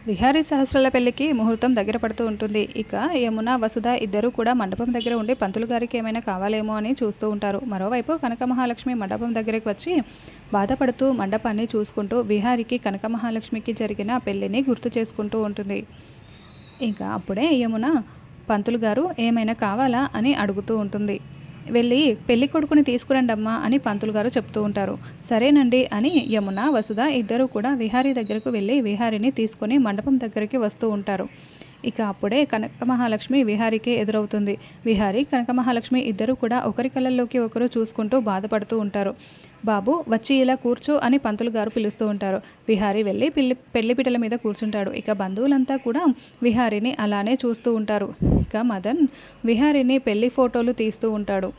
విహారీ సహస్రాల పెళ్లికి ముహూర్తం దగ్గర పడుతూ ఉంటుంది. ఇక యమున, వసుధ ఇద్దరూ కూడా మండపం దగ్గర ఉండి పంతులు గారికి ఏమైనా కావాలేమో అని చూస్తూ ఉంటారు. మరోవైపు కనక మహాలక్ష్మి మండపం దగ్గరికి వచ్చి బాధపడుతూ మండపాన్ని చూసుకుంటూ విహారికి, కనక మహాలక్ష్మికి జరిగిన పెళ్లిని గుర్తు చేసుకుంటూ ఉంటుంది. ఇంకా అప్పుడే యమున పంతులు గారు ఏమైనా కావాలా అని అడుగుతూ ఉంటుంది. వెళ్ళి పెళ్లి కొడుకుని తీసుకురండమ్మా అని పంతులు గారు చెప్తూ ఉంటారు. సరేనండి అని యమున, వసుధ ఇద్దరూ కూడా విహారీ దగ్గరకు వెళ్ళి విహారిని తీసుకొని మండపం దగ్గరికి వస్తూ ఉంటారు. ఇక అప్పుడే కనక మహాలక్ష్మి విహారికి ఎదురవుతుంది. విహారీ, కనక మహాలక్ష్మి ఇద్దరూ కూడా ఒకరి కళ్ళల్లోకి ఒకరు చూసుకుంటూ బాధపడుతూ ఉంటారు. బాబు వచ్చి ఇలా కూర్చో అని పంతులు గారు పిలుస్తూ ఉంటారు. విహారీ వెళ్ళి పెళ్లి పీటల మీద కూర్చుంటాడు. ఇక బంధువులంతా కూడా విహారీని అలానే చూస్తూ ఉంటారు. ఇక మదన్ విహారీని పెళ్లి ఫోటోలు తీస్తూ ఉంటాడు.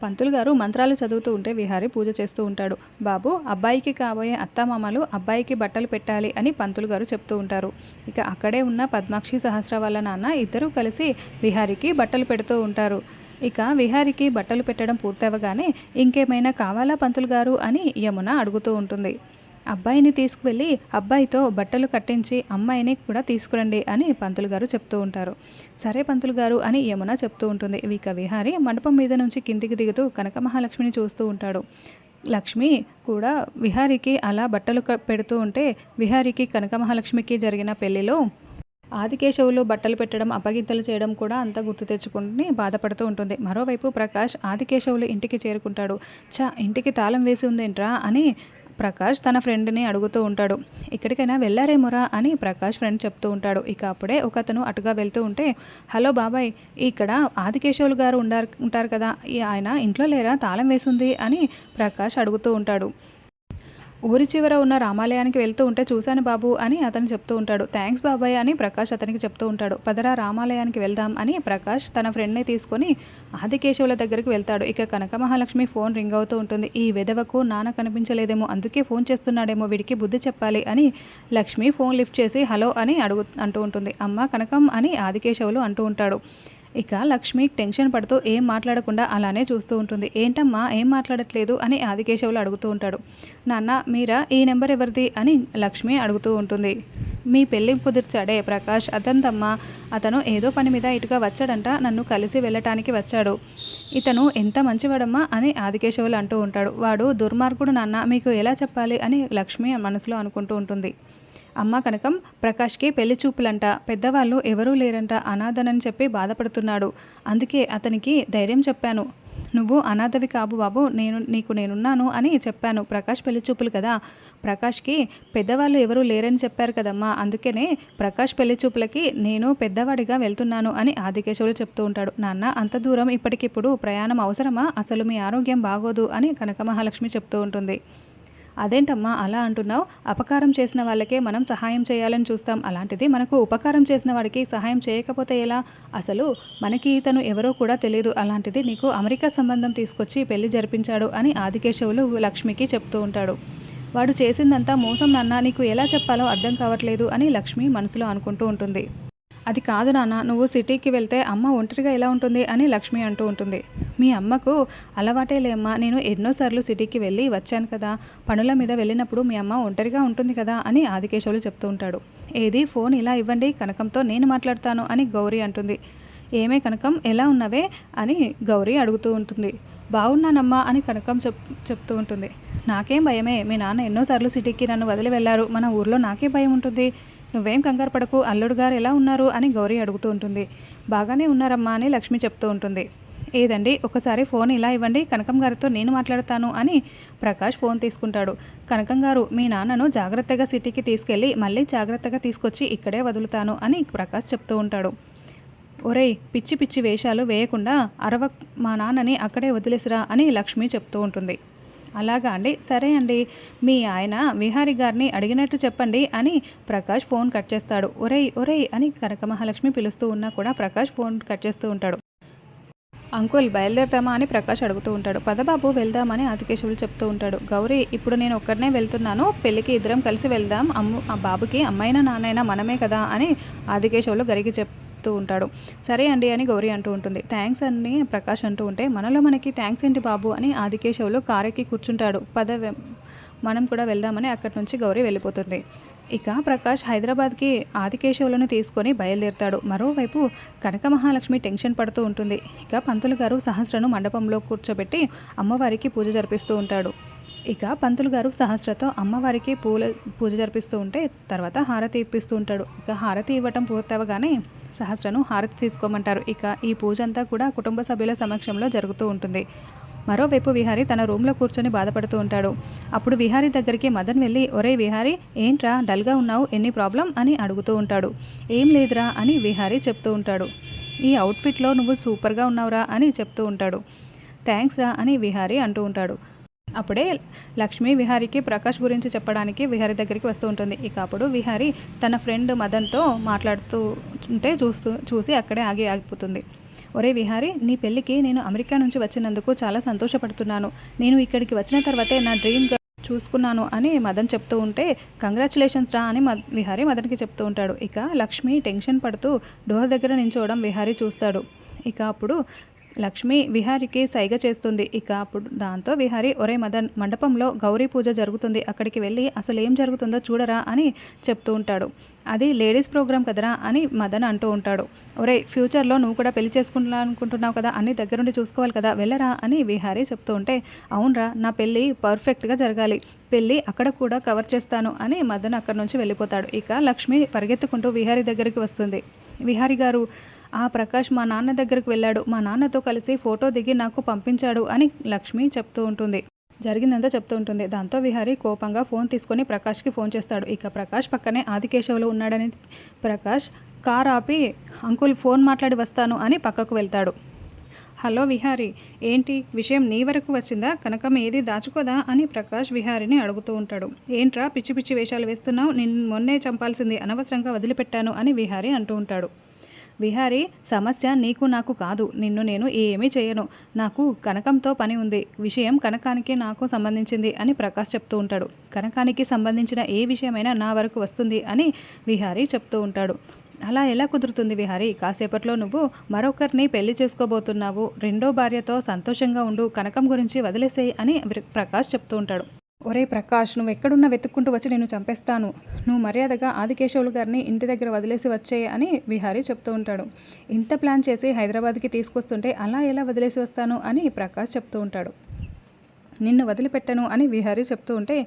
పంతులు గారు మంత్రాలు చదువుతూ ఉంటే విహారీ పూజ చేస్తూ ఉంటాడు. బాబు, అబ్బాయికి కాబోయే అత్తామామలు అబ్బాయికి బట్టలు పెట్టాలి అని పంతులు గారు చెప్తూ ఉంటారు. ఇక అక్కడే ఉన్న పద్మాక్షి సహస్ర వాళ్ళ నాన్న ఇద్దరూ కలిసి విహారీకి బట్టలు పెడుతూ ఉంటారు. ఇక విహారీకి బట్టలు పెట్టడం పూర్తవగానే ఇంకేమైనా కావాలా పంతులు గారు అని యమున అడుగుతూ ఉంటుంది. అబ్బాయిని తీసుకువెళ్ళి అబ్బాయితో బట్టలు కట్టించి అమ్మాయిని కూడా తీసుకురండి అని పంతులు గారు చెప్తూ ఉంటారు. సరే పంతులు గారు అని యమున చెప్తూ ఉంటుంది. ఇక విహారీ మండపం మీద నుంచి కిందికి దిగుతూ కనక మహాలక్ష్మిని చూస్తూ ఉంటాడు. లక్ష్మి కూడా విహారీకి అలా బట్టలు పెడుతూ ఉంటే విహారీకి, కనక మహాలక్ష్మికి జరిగిన పెళ్లిలో ఆదికేశవులు బట్టలు పెట్టడం, అప్పగింతలు చేయడం కూడా అంతా గుర్తు తెచ్చుకుని బాధపడుతూ ఉంటుంది. మరోవైపు ప్రకాష్ ఆదికేశవులు ఇంటికి చేరుకుంటాడు. ఇంటికి తాళం వేసి ఉందేంట్రా అని ప్రకాష్ తన ఫ్రెండ్ని అడుగుతూ ఉంటాడు. ఎక్కడికైనా వెళ్ళారేమోరా అని ప్రకాష్ ఫ్రెండ్ చెప్తూ ఉంటాడు. ఇక అప్పుడే ఒకతను అటుగా వెళ్తూ ఉంటే, హలో బాబాయ్, ఇక్కడ ఆదికేశవులు గారు ఉంటారు కదా, ఆయన ఇంట్లో లేరా, తాళం వేసింది అని ప్రకాష్ అడుగుతూ ఉంటాడు. ఊరి చివర ఉన్న రామాలయానికి వెళ్తూ ఉంటే చూశాను బాబు అని అతను చెప్తూ ఉంటాడు. థ్యాంక్స్ బాబాయ్ అని ప్రకాష్ అతనికి చెప్తూ ఉంటాడు. పదరా రామాలయానికి వెళ్దాం అని ప్రకాష్ తన ఫ్రెండ్ని తీసుకొని ఆదికేశవుల దగ్గరికి వెళ్తాడు. ఇక కనక మహాలక్ష్మి ఫోన్ రింగ్ అవుతూ ఉంటుంది. ఈ వెధవకు నాన్న కనిపించలేదేమో, అందుకే ఫోన్ చేస్తున్నాడేమో, వీడికి బుద్ధి చెప్పాలి అని లక్ష్మి ఫోన్ లిఫ్ట్ చేసి హలో అని అంటూ ఉంటుంది. అమ్మ కనకం అని ఆదికేశవులు అంటూ ఉంటాడు. ఇక లక్ష్మి టెన్షన్ పడుతూ ఏం మాట్లాడకుండా అలానే చూస్తూ ఉంటుంది. ఏంటమ్మా ఏం మాట్లాడట్లేదు అని ఆదికేశవులు అడుగుతూ ఉంటాడు. నాన్న మీరా, ఈ నెంబర్ ఎవరిది అని లక్ష్మి అడుగుతూ ఉంటుంది. మీ పెళ్ళి కుదిర్చాడే ప్రకాష్, అతంతమ్మా, అతను ఏదో పని మీద ఇటుగా వచ్చాడంట, నన్ను కలిసి వెళ్ళటానికి వచ్చాడు. ఇతను ఎంత మంచివాడమ్మా అని ఆదికేశవులు అంటూ ఉంటాడు. వాడు దుర్మార్గుడు నాన్న, మీకు ఎలా చెప్పాలి అని లక్ష్మి మనసులో అనుకుంటూ ఉంటుంది. అమ్మ కనకం, ప్రకాష్కి పెళ్లి చూపులంట, పెద్దవాళ్ళు ఎవరూ లేరంట, అనాథనని చెప్పి బాధపడుతున్నాడు. అందుకే అతనికి ధైర్యం చెప్పాను. నువ్వు అనాథవి కావు బాబు, నేనున్నాను అని చెప్పాను. ప్రకాష్ పెళ్లి చూపులు కదా, ప్రకాష్కి పెద్దవాళ్ళు ఎవరూ లేరని చెప్పారు కదమ్మా, అందుకనే ప్రకాష్ పెళ్లి చూపులకి నేను పెద్దవాడిగా వెళ్తున్నాను అని ఆదికేశవులు చెప్తూ ఉంటాడు. నాన్న అంత దూరం ఇప్పటికిప్పుడు ప్రయాణం అవసరమా, అసలు మీ ఆరోగ్యం బాగోదు అని కనక మహాలక్ష్మి చెప్తూ ఉంటుంది. అదేంటమ్మా అలా అంటున్నావు, అపకారం చేసిన వాళ్ళకే మనం సహాయం చేయాలని చూస్తాం, అలాంటిది మనకు ఉపకారం చేసిన వాడికి సహాయం చేయకపోతే ఎలా, అసలు మనకి ఇతను ఎవరో కూడా తెలియదు, అలాంటిది నీకు అమెరికా సంబంధం తీసుకొచ్చి పెళ్లి జరిపించాడు అని ఆదికేశవులు లక్ష్మికి చెప్తూ ఉంటాడు. వాడు చేసిందంతా మోసం నాన్న, నీకు ఎలా చెప్పాలో అర్థం కావట్లేదు అని లక్ష్మి మనసులో అనుకుంటూ ఉంటుంది. అది కాదు నాన్న, నువ్వు సిటీకి వెళ్తే అమ్మ ఒంటరిగా ఎలా ఉంటుంది అని లక్ష్మి అంటూ ఉంటుంది. మీ అమ్మకు అలవాటే లేమ్మా, నేను ఎన్నోసార్లు సిటీకి వెళ్ళి వచ్చాను కదా, పనుల మీద వెళ్ళినప్పుడు మీ అమ్మ ఒంటరిగా ఉంటుంది కదా అని ఆదికేశవులు చెప్తూ ఉంటాడు. ఏది ఫోన్ ఇలా ఇవ్వండి, కనకంతో నేను మాట్లాడతాను అని గౌరీ అంటుంది. ఏమే కనకం ఎలా ఉన్నవే అని గౌరీ అడుగుతూ ఉంటుంది. బాగున్నానమ్మా అని కనకం చెప్తూ ఉంటుంది. నాకేం భయమే, మీ నాన్న ఎన్నోసార్లు సిటీకి నన్ను వదిలి వెళ్ళారు, మన ఊర్లో నాకే భయం ఉంటుంది, నువ్వేం కంగారు పడకు, అల్లుడు గారు ఎలా ఉన్నారు అని గౌరీ అడుగుతూ ఉంటుంది. బాగానే ఉన్నారమ్మా అని లక్ష్మి చెప్తూ ఉంటుంది. ఏదండి ఒకసారి ఫోన్ ఇలా ఇవ్వండి, కనకం గారితో నేను మాట్లాడతాను అని ప్రకాష్ ఫోన్ తీసుకుంటాడు. కనకం గారు, మీ నాన్నను జాగ్రత్తగా సిటీకి తీసుకెళ్ళి మళ్ళీ జాగ్రత్తగా తీసుకొచ్చి ఇక్కడే వదులుతాను అని ప్రకాష్ చెప్తూ ఉంటాడు. ఒరేయ్, పిచ్చి పిచ్చి వేషాలు వేయకుండా మా నాన్నని అక్కడే వదిలేసిరా అని లక్ష్మి చెప్తూ ఉంటుంది. అలాగా అండి, సరే అండి, మీ ఆయన విహారీ గారిని అడిగినట్టు చెప్పండి అని ప్రకాష్ ఫోన్ కట్ చేస్తాడు. ఒరేయ్ ఒరేయ్ అని కనక మహాలక్ష్మి పిలుస్తూ ఉన్నా కూడా ప్రకాష్ ఫోన్ కట్ చేస్తూ ఉంటాడు. అంకుల్ బయలుదేరుతామా అని ప్రకాష్ అడుగుతూ ఉంటాడు. పదబాబు వెళ్దామని ఆదికేశవులు చెప్తూ ఉంటాడు. గౌరీ, ఇప్పుడు నేను ఒక్కడనే వెళ్తున్నాను, పెళ్ళికి ఇద్దరం కలిసి వెళ్దాం, ఆ బాబుకి అమ్మైనా నాన్నైనా మనమే కదా అని ఆదికేశవులు గరికి చెప్తూ ఉంటాడు. సరే అండి అని గౌరీ అంటూ ఉంటుంది. థ్యాంక్స్ అని ప్రకాష్ అంటూ ఉంటే, మనలో మనకి థ్యాంక్స్ ఏంటి బాబు అని ఆదికేశవులు కారెక్కి కూర్చుంటాడు. మనం కూడా వెళ్దామని అక్కడి నుంచి గౌరీ వెళ్ళిపోతుంది. ఇక ప్రకాష్ హైదరాబాద్కి ఆదికేశవులను తీసుకొని బయలుదేరుతాడు. మరోవైపు కనక మహాలక్ష్మి టెన్షన్ పడుతూ ఉంటుంది. ఇక పంతులు గారు సహస్రను మండపంలో కూర్చోబెట్టి అమ్మవారికి పూజ జరిపిస్తూ ఉంటాడు. ఇక పంతులు గారు సహస్రతో అమ్మవారికి పూజ జరిపిస్తూ ఉంటే తర్వాత హారతి ఇప్పిస్తూ ఉంటాడు. ఇక హారతి ఇవ్వటం పూర్తవగానే సహస్రను హారతి తీసుకోమంటారు. ఇక ఈ పూజ అంతా కూడా కుటుంబ సభ్యుల సమక్షంలో జరుగుతూ ఉంటుంది. మరోవైపు విహారీ తన రూమ్లో కూర్చొని బాధపడుతూ ఉంటాడు. అప్పుడు విహారీ దగ్గరికి మదన్ వెళ్ళి, ఒరే విహారీ, ఏంట్రా డల్గా ఉన్నావు, ఎన్ని ప్రాబ్లం అని అడుగుతూ ఉంటాడు. ఏం లేదురా అని విహారీ చెప్తూ ఉంటాడు. ఈ అవుట్ఫిట్లో నువ్వు సూపర్గా ఉన్నావురా అని చెప్తూ ఉంటాడు. థ్యాంక్స్ రా అని విహారీ అంటూ ఉంటాడు. అప్పుడే లక్ష్మి విహారీకి ప్రకాష్ గురించి చెప్పడానికి విహారీ దగ్గరికి వస్తూ ఉంటుంది. ఇక అప్పుడు విహారీ తన ఫ్రెండ్ మదన్తో మాట్లాడుతూ ఉంటే చూసి అక్కడే ఆగిపోతుంది. ఒరే విహారీ, నీ పెళ్ళికి నేను అమెరికా నుంచి వచ్చినందుకు చాలా సంతోషపడుతున్నాను. నేను ఇక్కడికి వచ్చిన తర్వాతే నా డ్రీమ్ చూసుకున్నాను అని మదన్ చెప్తూ ఉంటే, కంగ్రాచులేషన్స్ రా అని విహారీ మదన్కి చెప్తూ ఉంటాడు. ఇక లక్ష్మి టెన్షన్ పడుతూ డోర్ దగ్గర నించోవడం విహారీ చూస్తాడు. ఇక అప్పుడు లక్ష్మి విహారీకి సైగ చేస్తుంది. ఇక అప్పుడు దాంతో విహారీ, ఒరే మదన్, మండపంలో గౌరీ పూజ జరుగుతుంది, అక్కడికి వెళ్ళి అసలు ఏం జరుగుతుందో చూడరా అని చెప్తూ ఉంటాడు. అది లేడీస్ ప్రోగ్రామ్ కదరా అని మదన్ అంటూ ఉంటాడు. ఒరే, ఫ్యూచర్లో నువ్వు కూడా పెళ్లి చేసుకుంటున్నావు కదా, అన్ని దగ్గరుండి చూసుకోవాలి కదా, వెళ్ళరా అని విహారీ చెప్తూ ఉంటే, అవునరా, నా పెళ్ళి పర్ఫెక్ట్గా జరగాలి, పెళ్ళి అక్కడ కూడా కవర్ చేస్తాను అని మదన్ అక్కడి నుంచి వెళ్ళిపోతాడు. ఇక లక్ష్మి పరిగెత్తుకుంటూ విహారీ దగ్గరికి వస్తుంది. విహారీ గారు, ఆ ప్రకాష్ మా నాన్న దగ్గరికి వెళ్ళాడు, మా నాన్నతో కలిసి ఫోటో దిగి నాకు పంపించాడు అని లక్ష్మి చెప్తూ ఉంటుంది. జరిగిందంతా చెప్తూ ఉంటుంది. దాంతో విహారీ కోపంగా ఫోన్ తీసుకొని ప్రకాష్కి ఫోన్ చేస్తాడు. ఇక ప్రకాష్ పక్కనే ఆదికేశవులు ఉన్నాడని ప్రకాష్ కార్ ఆపి, అంకుల్ ఫోన్ మాట్లాడి వస్తాను అని పక్కకు వెళ్తాడు. హలో విహారీ, ఏంటి విషయం నీ వరకు వచ్చిందా, కనకం ఏది దాచుకోదా అని ప్రకాష్ విహారీని అడుగుతూ ఉంటాడు. ఏంట్రా పిచ్చి పిచ్చి వేషాలు వేస్తున్నావు, నిన్ను మొన్నే చంపాల్సింది, అనవసరంగా వదిలిపెట్టాను అని విహారీ అంటూ ఉంటాడు. విహారీ, సమస్య నీకు నాకు కాదు, నిన్ను నేను ఏమీ చేయను, నాకు కనకంతో పని ఉంది, విషయం కనకానికి నాకు సంబంధించింది అని ప్రకాష్ చెప్తూ ఉంటాడు. కనకానికి సంబంధించిన ఏ విషయమైనా నా వరకు వస్తుంది అని విహారీ చెప్తూ ఉంటాడు. అలా ఎలా కుదురుతుంది విహారీ, కాసేపట్లో నువ్వు మరొకరిని పెళ్లి చేసుకోబోతున్నావు, రెండో భార్యతో సంతోషంగా ఉండు, కనకం గురించి వదిలేసేయి అని ప్రకాష్ చెప్తూ ఉంటాడు. ఒరే ప్రకాష్, నువ్వు ఎక్కడున్నా వెతుక్కుంటూ వచ్చి నేను చంపేస్తాను, నువ్వు మర్యాదగా ఆదికేశవులు గారిని ఇంటి దగ్గర వదిలేసి వచ్చేయి అని విహారీ చెప్తూ ఉంటాడు. ఇంత ప్లాన్ చేసి హైదరాబాద్కి తీసుకొస్తుంటే అలా ఎలా వదిలేసి వస్తాను అని ప్రకాష్ చెప్తూ ఉంటాడు. నిన్ను వదిలిపెట్టను అని విహారీ చెప్తూ ఉంటే,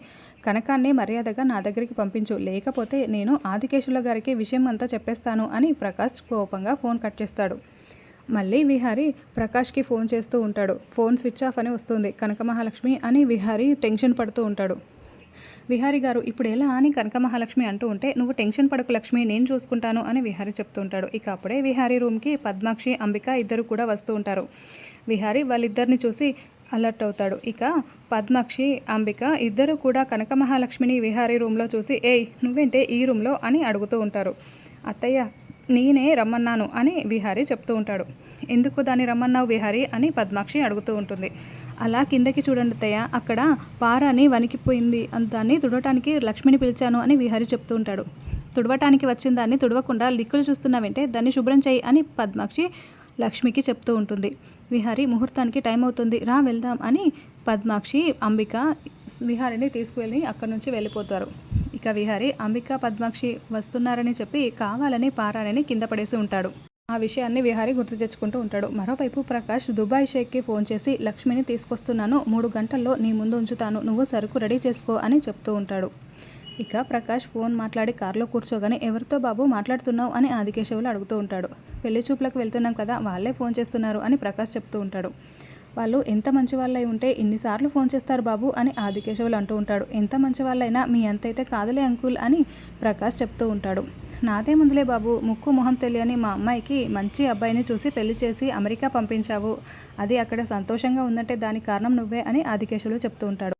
కనకాన్ని మర్యాదగా నా దగ్గరికి పంపించు, లేకపోతే నేను ఆదికేశవుల గారికి విషయం అంతా చెప్పేస్తాను అని ప్రకాష్ కోపంగా ఫోన్ కట్ చేస్తాడు. మళ్ళీ విహారీ ప్రకాష్కి ఫోన్ చేస్తూ ఉంటాడు. ఫోన్ స్విచ్ ఆఫ్ అని వస్తుంది. కనక మహాలక్ష్మి అని విహారీ టెన్షన్ పడుతూ ఉంటాడు. విహారీ గారు, ఇప్పుడు ఎలా అని కనక మహాలక్ష్మి అంటూ ఉంటే, నువ్వు టెన్షన్ పడకు లక్ష్మి, నేను చూసుకుంటాను అని విహారీ చెప్తూ ఉంటాడు. ఇక అప్పుడే విహారీ రూమ్కి పద్మాక్షి, అంబిక ఇద్దరు కూడా వస్తూ ఉంటారు. విహారీ వాళ్ళిద్దరిని చూసి అలర్ట్ అవుతాడు. ఇక పద్మాక్షి, అంబిక ఇద్దరు కూడా కనక మహాలక్ష్మిని విహారీ రూమ్లో చూసి, ఏయ్ నువ్వేంటే ఈ రూమ్లో అని అడుగుతూ ఉంటారు. అత్తయ్య, నేనే రమ్మన్నాను అని విహారీ చెప్తూ ఉంటాడు. ఎందుకు దాన్ని రమ్మన్నావు విహారీ అని పద్మాక్షి అడుగుతూ ఉంటుంది. అలా కిందకి చూడండి అత్తయ్య, అక్కడ పారాని వణికిపోయింది, దాన్ని తుడవటానికి లక్ష్మిని పిలిచాను అని విహారీ చెప్తూ ఉంటాడు. తుడవటానికి వచ్చిన దాన్ని తుడవకుండా దిక్కులు చూస్తున్నావంటే దాన్ని శుభ్రం చేయి అని పద్మాక్షి లక్ష్మికి చెప్తూ ఉంటుంది. విహారీ, ముహూర్తానికి టైం అవుతుంది, రా వెళ్దాం అని పద్మాక్షి, అంబిక విహారీని తీసుకువెళ్ళి అక్కడి నుంచి వెళ్ళిపోతారు. ఇక విహారీ అంబిక, పద్మాక్షి వస్తున్నారని చెప్పి కావాలని పారాని కింద పడేసి ఉంటాడు. ఆ విషయాన్ని విహారీ గుర్తు తెచ్చుకుంటూ ఉంటాడు. మరోవైపు ప్రకాష్ దుబాయ్ షేక్కి ఫోన్ చేసి, లక్ష్మిని తీసుకొస్తున్నాను, 3 గంటల్లో నీ ముందు ఉంచుతాను, నువ్వు సరుకు రెడీ చేసుకో అని చెప్తూ ఉంటాడు. ఇక ప్రకాష్ ఫోన్ మాట్లాడి కారులో కూర్చోగానే, ఎవరితో బాబు మాట్లాడుతున్నావు అని ఆదికేశవులు అడుగుతూ ఉంటాడు. పెళ్లి చూపులకు వెళ్తున్నాం కదా, వాళ్ళే ఫోన్ చేస్తున్నారు అని ప్రకాష్ చెప్తూ ఉంటాడు. వాళ్ళు ఎంత మంచి వాళ్ళై ఉంటే ఇన్నిసార్లు ఫోన్ చేస్తారు బాబు అని ఆదికేశవులు అంటూ ఉంటాడు. ఎంత మంచి వాళ్ళైనా మీ అంతైతే కాదులే అంకుల్ అని ప్రకాష్ చెప్తూ ఉంటాడు. నాదే ముందులే బాబు, ముక్కు మొహం తెలియని మా అమ్మాయికి మంచి అబ్బాయిని చూసి పెళ్లి చేసి అమెరికా పంపించావు, అది అక్కడ సంతోషంగా ఉందంటే దానికి కారణం నువ్వే అని ఆదికేశవులు చెప్తూ ఉంటాడు.